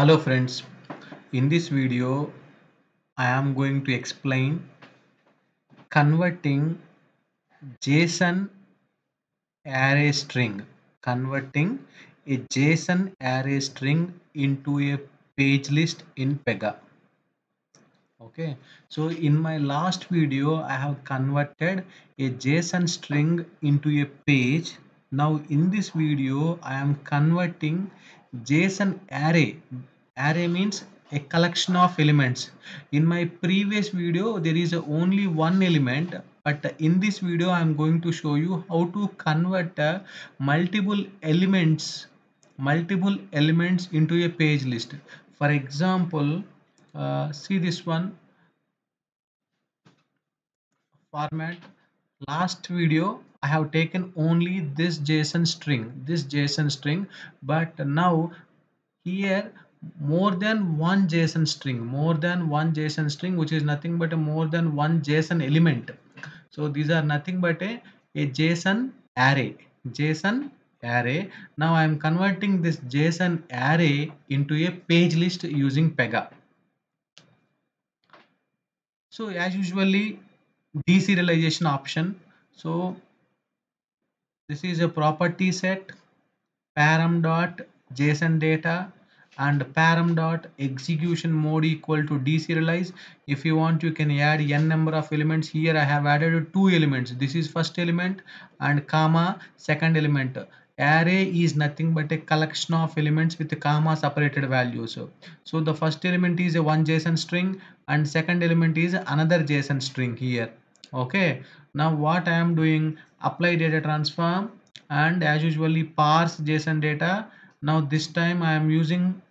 Hello friends, in this video I am going to explain converting JSON array string, converting a JSON array string into a page list in Pega. Okay, so in my last video I have converted a JSON string into a page. Now in this video I am converting JSON array. Array means a collection of elements. In my previous video there is only one element, but in this video I am going to show you how to convert multiple elements into a page list. For example, see this one format. Last video I have taken only this json string, but now here more than one json string which is nothing but a more than one json element. So these are nothing but a json array. Now I am converting this json array into a page list using Pega. So as usually deserialization option. So this is a property set param dot json data and param dot execution mode equal to deserialize. If you want you can add n number of elements. Here I have added two elements. This is first element and comma second element. Array is nothing but a collection of elements with comma separated values. So the first element is a one json string and second element is another json string here. Okay, now what I am doing, apply data transform and as usually parse json data. Now this time I am using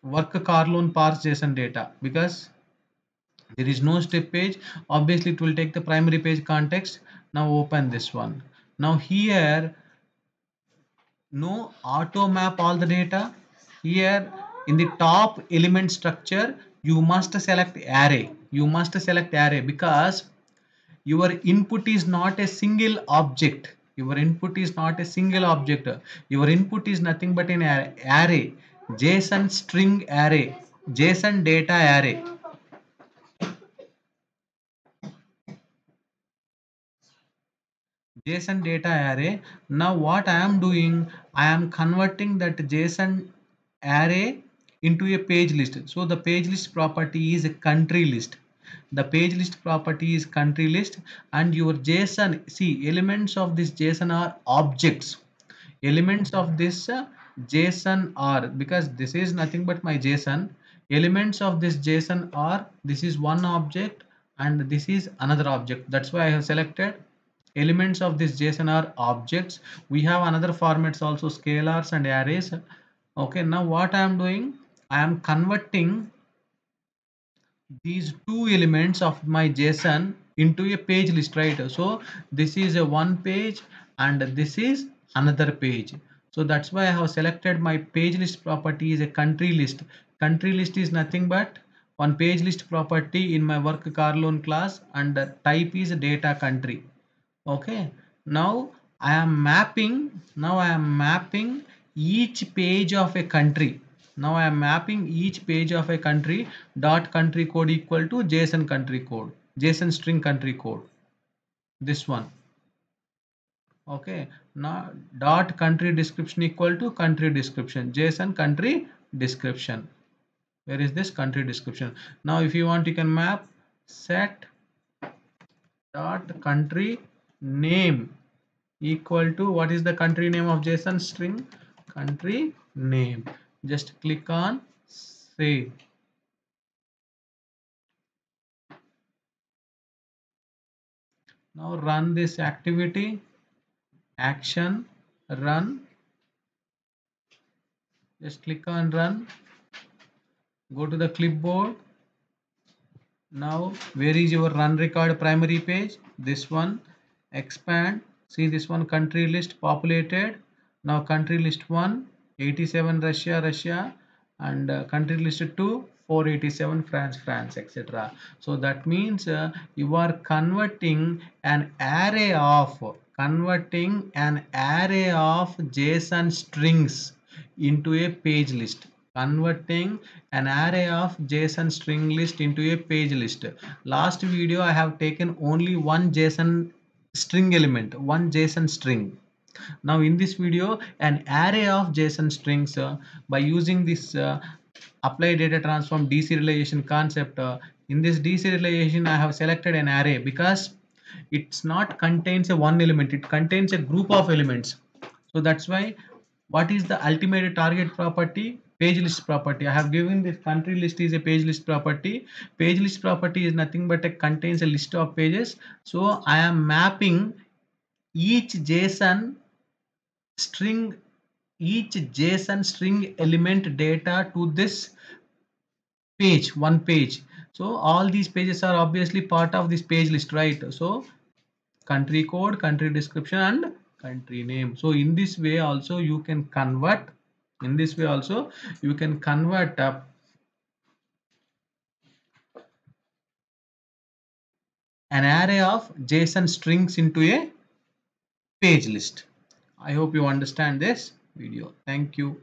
work carloon parse json data because there is no step page. Obviously it will take the primary page context. Now open this one. Now here no auto map all the data. Here in the top element structure you must select array because your input is not a single object. Your input is nothing but an array, json string array, json data array. JSON data array. Now what I am doing, I am converting that JSON array into a page list. So the page list property is a country list. The page list property is country list and your JSON, see elements of this JSON are objects. Elements of this JSON are, because this is nothing but my JSON, elements of this JSON are, this is one object and this is another object. That's why I have selected elements of this JSON are objects. We have another formats also, scalars and arrays. Okay, now what I am doing, I am converting these two elements of my JSON into a page list, right? So this is a one page and this is another page. So that's why I have selected my page list property is a country list. Country list is nothing but one page list property in my work carloon class and the type is data country. Okay, now I am mapping each page of a country. Now I am mapping each page of a country dot country code equal to json country code, json string country code, this one. Okay, now dot country description equal to country description, json country description. Where is this country description? Now if you want you can map set dot country name equal to, what is the country name of JSON string? Country name. Just click on save. Now run this activity, action, run. Just click on run. Go to the clipboard. Now where is your run record primary page? This one. Expand. See this one, country list populated. Now country list 1 87 Russia and country list 2 487 France etc. So that means you are converting an array of JSON strings into a page list. converting an array of JSON string list into a page list. Last video I have taken only one JSON string element, one JSON string. Now in this video, an array of JSON strings, by using this apply data transform deserialization concept. In this deserialization, I have selected an array because it's not contains a one element, it contains a group of elements. So that's why, what is the ultimate target property? Page list property. I have given this country list is a page list property. Page list property is nothing but it contains a list of pages. So I am mapping each JSON string, each JSON string element data to this page, one page. So all these pages are obviously part of this page list, right? So country code, country description, and country name. So in this way also you can convert, in this way also you can convert an array of JSON strings into a page list. I hope you understand this video. Thank you.